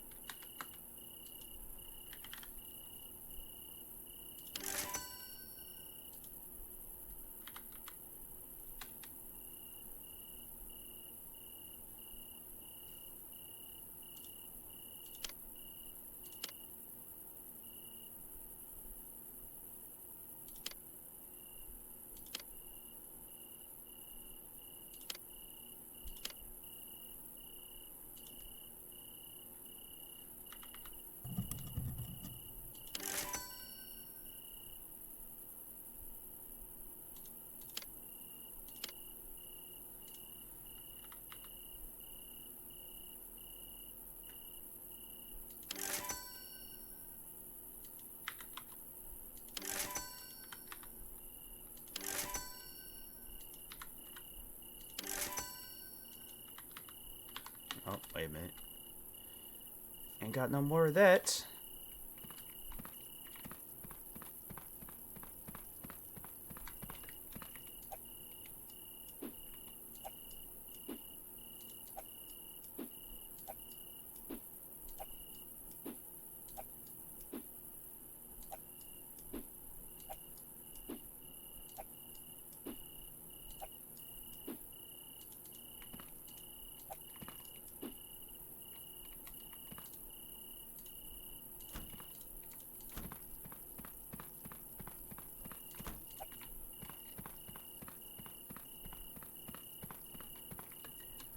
Oh, wait a minute. Ain't got no more of that.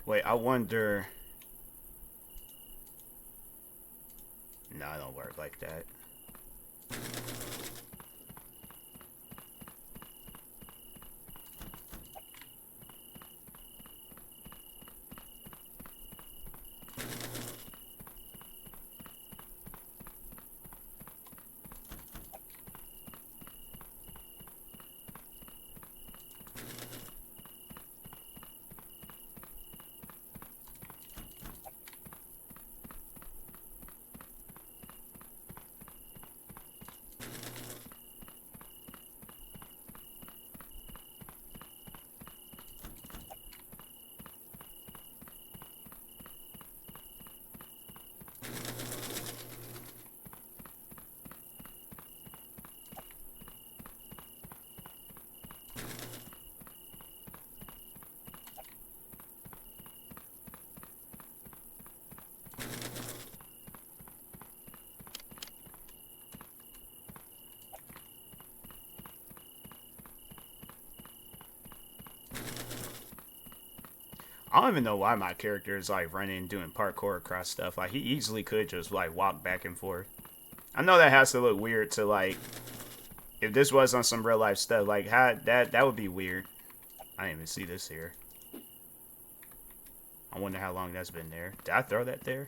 Wait, I wonder. No, it don't work like that. I don't even know why my character is like running doing parkour across stuff. Like he easily could just like walk back and forth. I know that has to look weird to like if this was on some real life stuff, like how that would be weird. I didn't even see this here. I wonder how long that's been there. Did I throw that there?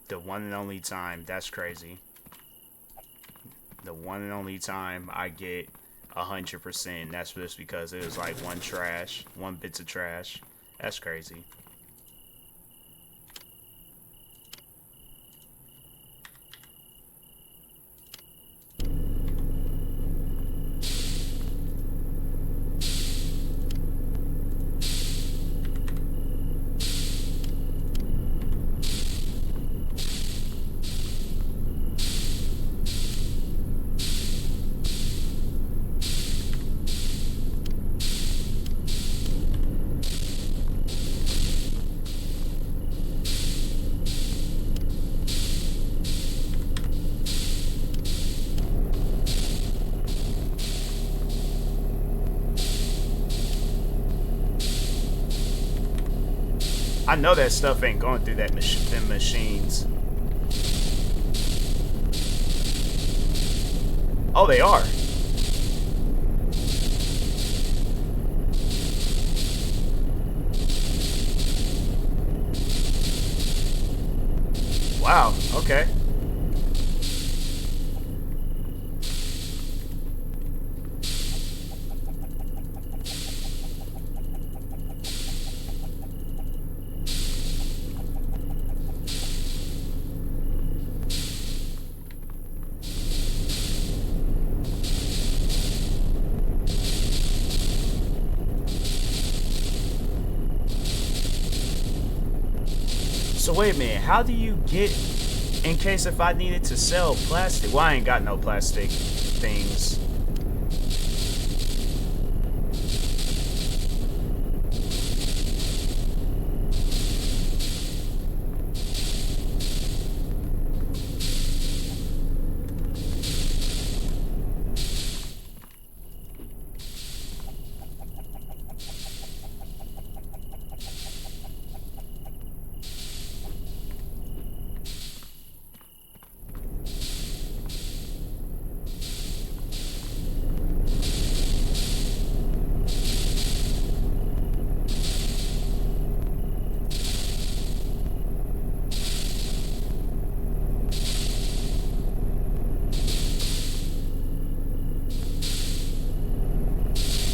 The one and only time. That's crazy. The one and only time I get 100%. That's just because it was like one bits of trash. That's crazy. I know that stuff ain't going through them machines. Oh, they are. Wow, okay. So wait a minute, how do you get, in case if I needed to sell plastic? Well, I ain't got no plastic things.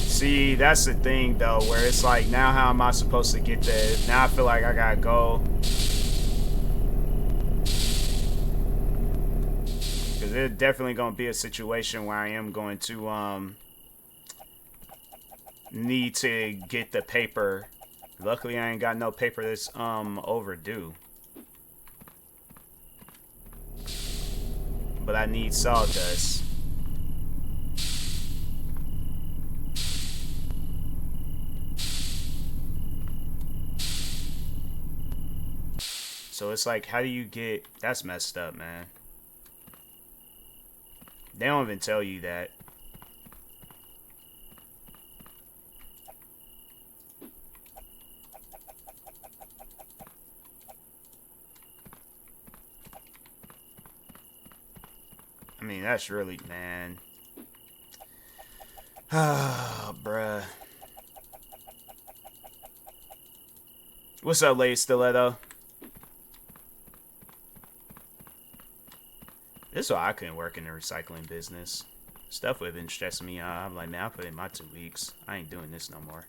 See, that's the thing though, where it's like, now how am I supposed to get there? Now I feel like I gotta go. Because there's definitely gonna be a situation where I am going to need to get the paper. Luckily I ain't got no paper that's overdue. But I need sawdust. So it's like, how do you get... That's messed up, man. They don't even tell you that. I mean, that's really... Man. Ah, bruh. What's up, lady Stiletto? This is why I couldn't work in the recycling business. Stuff would have been stressing me out. I'm like, man, I put in my 2 weeks. I ain't doing this no more.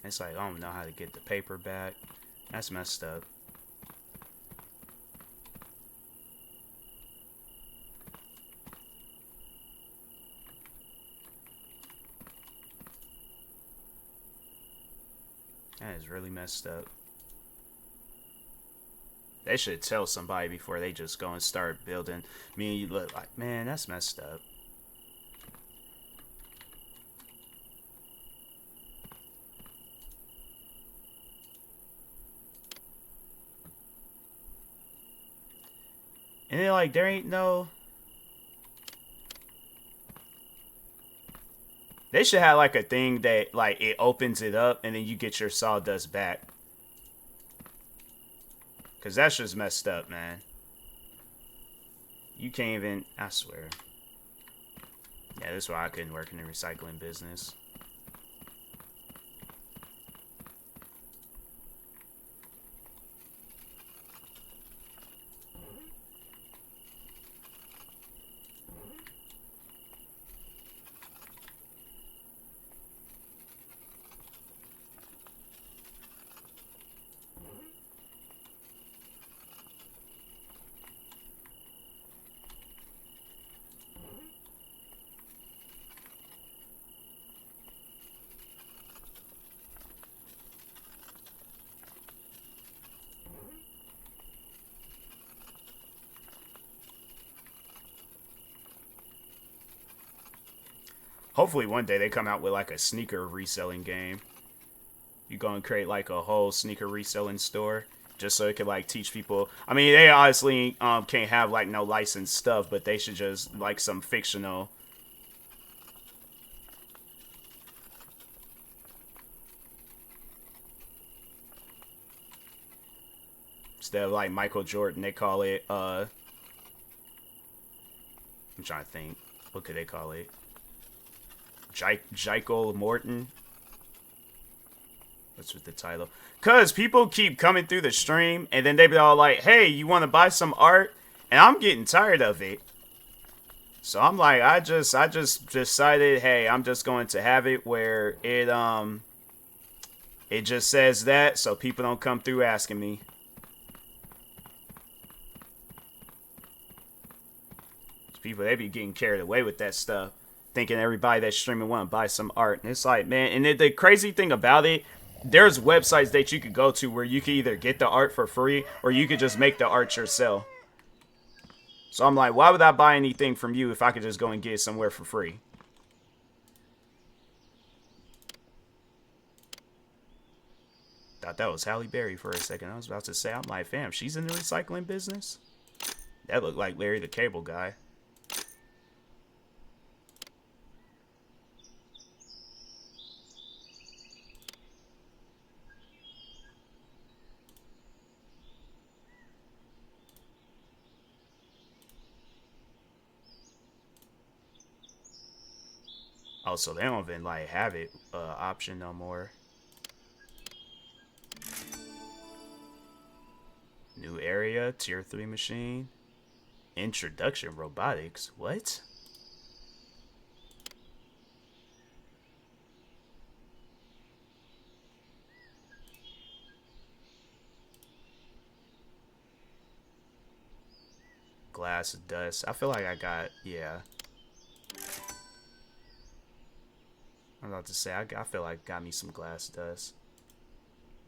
It's like, I don't know how to get the paper back. That's messed up. That is really messed up. They should tell somebody before they just go and start building. I mean, you look like, man, that's messed up. And then, like, there ain't no... They should have, like, a thing that, like, it opens it up and then you get your sawdust back. Because that's just messed up, man. You can't even... I swear. Yeah, that's why I couldn't work in the recycling business. Hopefully one day they come out with like a sneaker reselling game. You gonna create like a whole sneaker reselling store just so it can like teach people. I mean, they honestly can't have like no licensed stuff, but they should just like some fictional. Instead of like Michael Jordan, they call it I'm trying to think. What could they call it? Jekyll Morton. What's with the title? Cause people keep coming through the stream and then they be all like, "Hey, you want to buy some art?" And I'm getting tired of it. So I'm like, I just decided, hey, I'm just going to have it where it just says that so people don't come through asking me. People, they be getting carried away with that stuff, thinking everybody that's streaming want to buy some art. And it's like, man, and the crazy thing about it, there's websites that you could go to where you can either get the art for free or you could just make the art yourself. So I'm like, why would I buy anything from you if I could just go and get it somewhere for free? Thought that was Halle Berry for a second. I was about to say, I'm like, fam, she's in the recycling business? That looked like Larry the Cable Guy. Oh, so they don't even like have it option no more. New area, tier 3 machine. Introduction robotics. What? Glass dust. I feel like I got, yeah. I'm about to say, I feel like I got me some glass dust.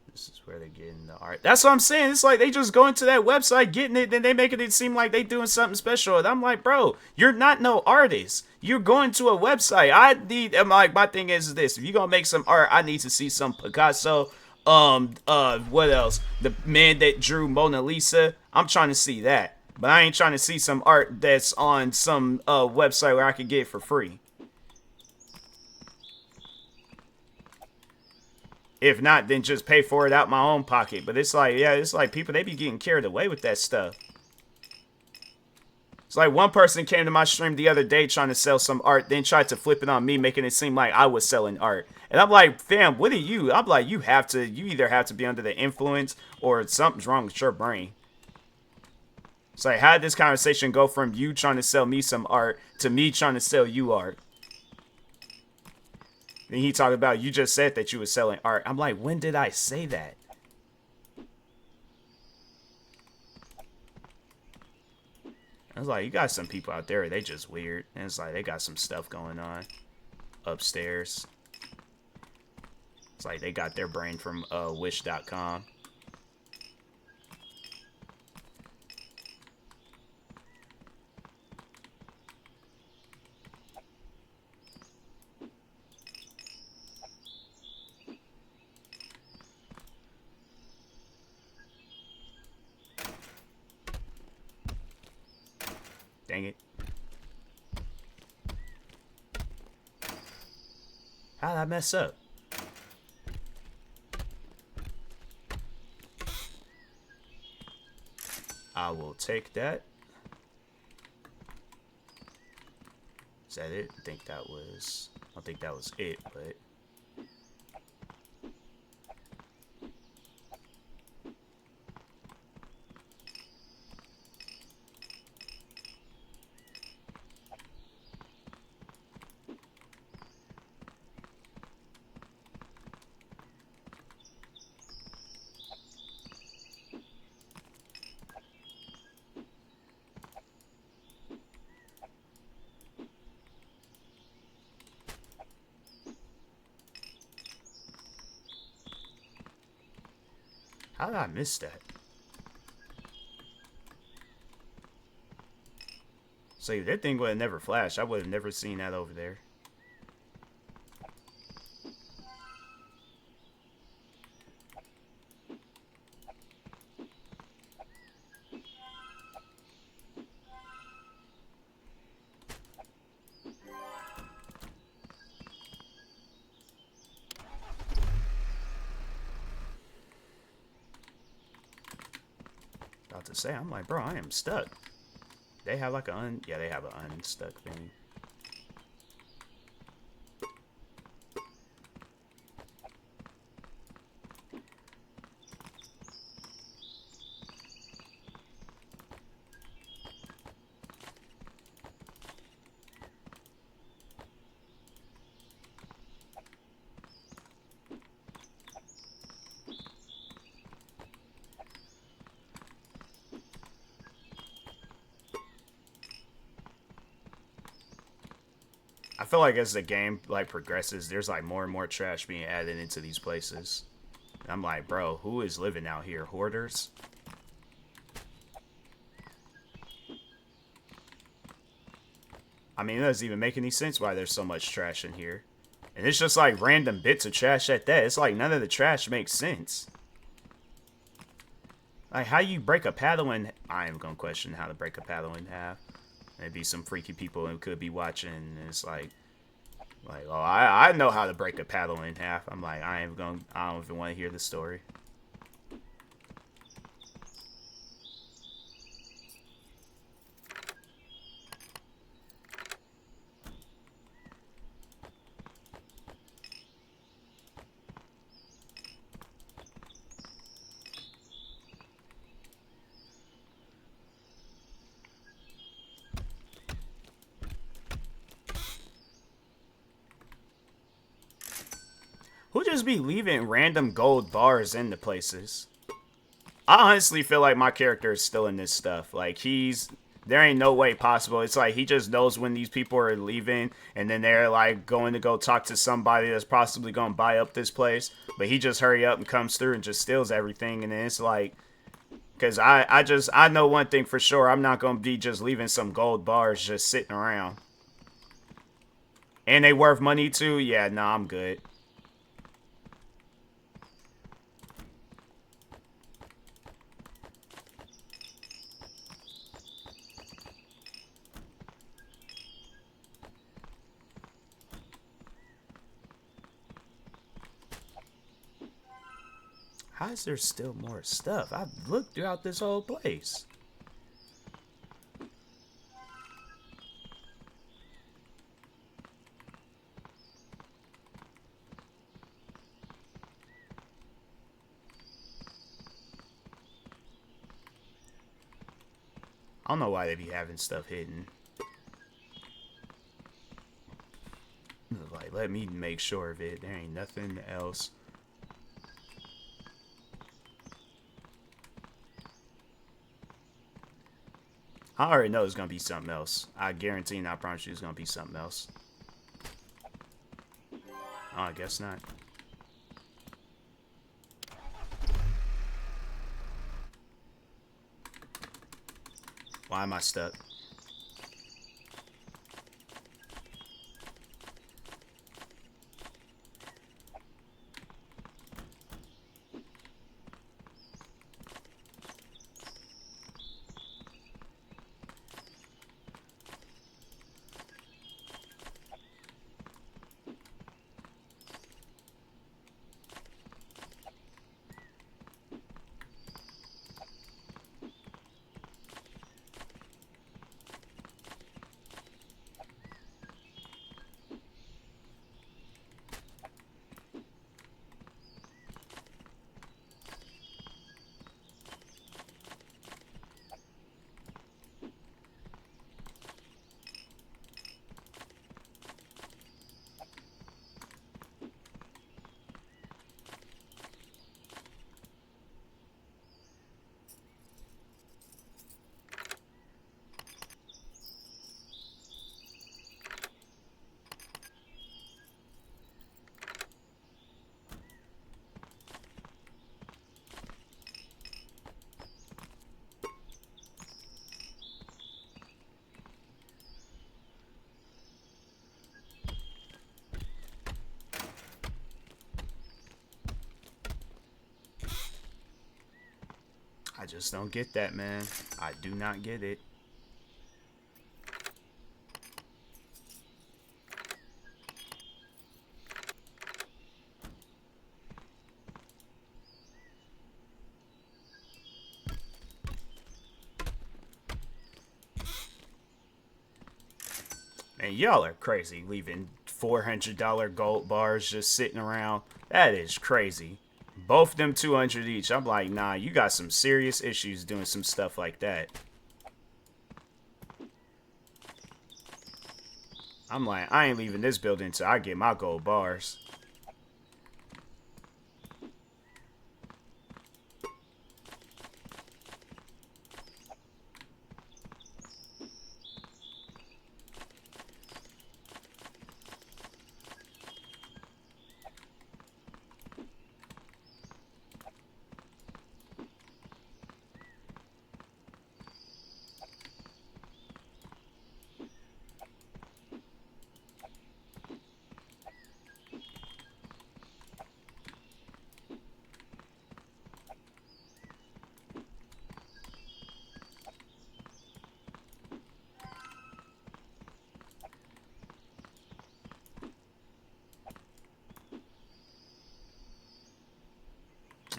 This is where they're getting the art. That's what I'm saying. It's like they just go into that website, getting it, then they making it seem like they doing something special. And I'm like, bro, you're not no artist. You're going to a website. I need, like, my thing is this. If you're going to make some art, I need to see some Picasso. What else? The man that drew Mona Lisa. I'm trying to see that. But I ain't trying to see some art that's on some website where I can get it for free. If not, then just pay for it out my own pocket. But it's like, yeah, it's like people, they be getting carried away with that stuff. It's like one person came to my stream the other day trying to sell some art, then tried to flip it on me, making it seem like I was selling art. And I'm like, fam, what are you? I'm like, you either have to be under the influence or something's wrong with your brain. It's like, how did this conversation go from you trying to sell me some art to me trying to sell you art? Then he talked about, you just said that you were selling art. I'm like, when did I say that? I was like, you got some people out there, they just weird. And it's like, they got some stuff going on upstairs. It's like they got their brain from Wish.com. Dang it. How'd I mess up? I will take that. Is that it? I think that was... I don't think that was it, but... How did I miss that? So if that thing would have never flashed, I would have never seen that over there. About to say, I'm like, bro, I am stuck. They have like yeah, they have an unstuck thing. I feel like as the game like progresses, there's like more and more trash being added into these places. And I'm like, bro, who is living out here? Hoarders? I mean, it doesn't even make any sense why there's so much trash in here. And it's just like random bits of trash at that. It's like none of the trash makes sense. Like, how you break a paddle in... I am going to question how to break a paddle in half. Maybe some freaky people who could be watching, and it's like, oh, I know how to break a paddle in half. I'm like, I don't even want to hear the story. Who just be leaving random gold bars in the places? I honestly feel like my character is still in this stuff. Like, there ain't no way possible. It's like he just knows when these people are leaving, and then they're like going to go talk to somebody that's possibly going to buy up this place. But he just hurry up and comes through and just steals everything. And then it's like, because I know one thing for sure. I'm not going to be just leaving some gold bars just sitting around. And they worth money too? Yeah, nah, I'm good. How is there still more stuff? I've looked throughout this whole place. I don't know why they be having stuff hidden. Like, let me make sure of it. There ain't nothing else. I already know it's gonna be something else. I guarantee and I promise you it's gonna be something else. Oh, I guess not. Why am I stuck? I just don't get that, man. I do not get it. Man, y'all are crazy leaving $400 gold bars just sitting around. That is crazy. Both them 200 each. I'm like, nah, you got some serious issues doing some stuff like that. I'm like, I ain't leaving this building until I get my gold bars.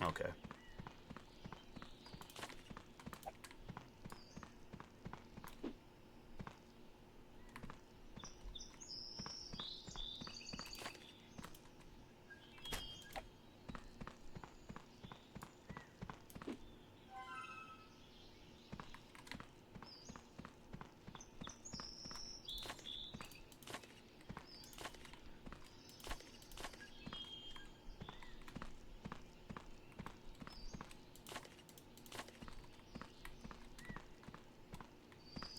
Okay.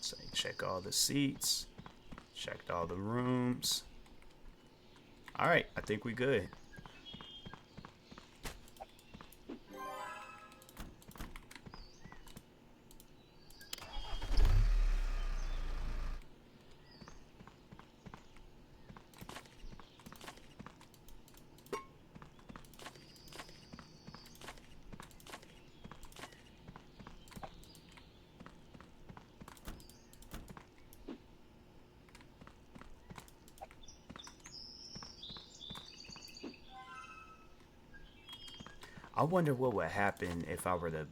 So check all the seats. Checked all the rooms. Alright, I think we good. I wonder what would happen if I were to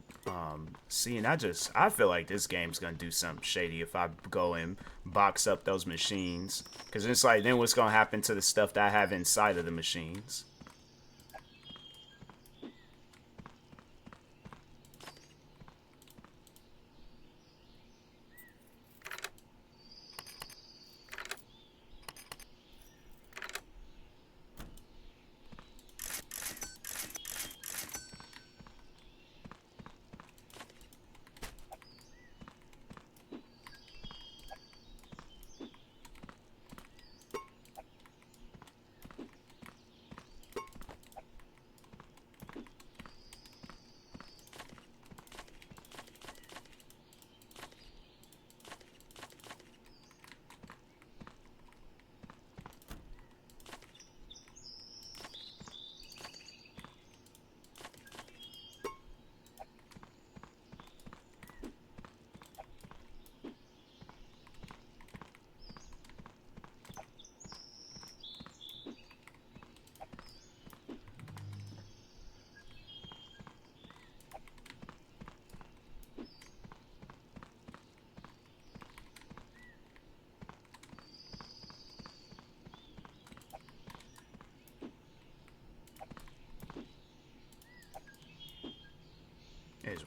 see, and I feel like this game's gonna do something shady if I go and box up those machines, because it's like, then what's gonna happen to the stuff that I have inside of the machines?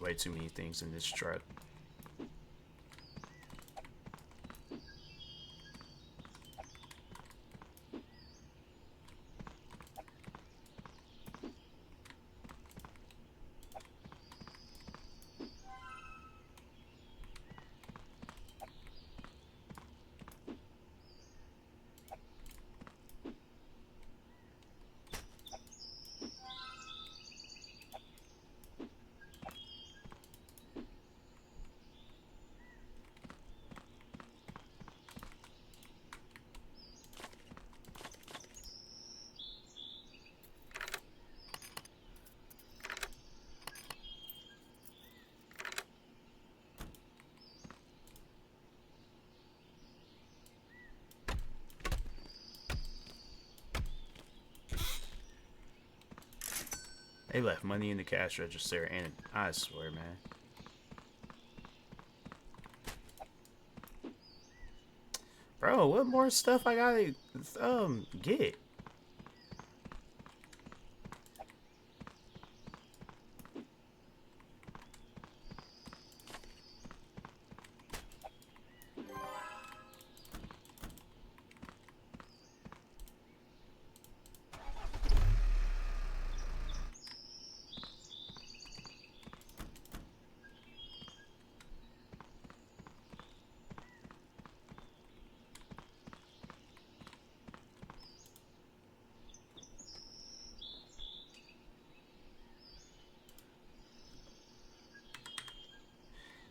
way too many things in this truck. They left money in the cash register, and I swear, man. Bro, what more stuff I gotta get?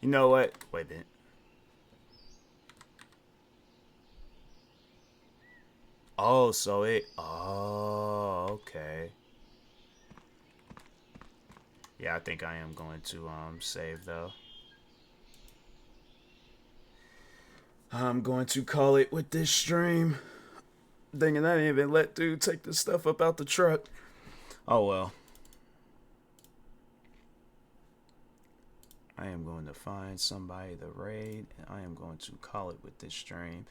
You know what? Wait a minute. Oh, so it... Oh, okay. Yeah, I think I am going to save, though. I'm going to call it with this stream. Dang it, I didn't even let dude take the stuff up out the truck. Oh, well. I am going to find somebody to raid, and I am going to call it with this stream.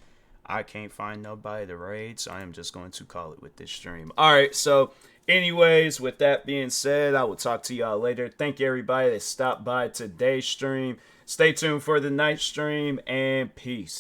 I can't find nobody to raid, so I am just going to call it with this stream. Alright, so anyways, with that being said, I will talk to y'all later. Thank you, everybody that stopped by today's stream. Stay tuned for the night stream, and peace.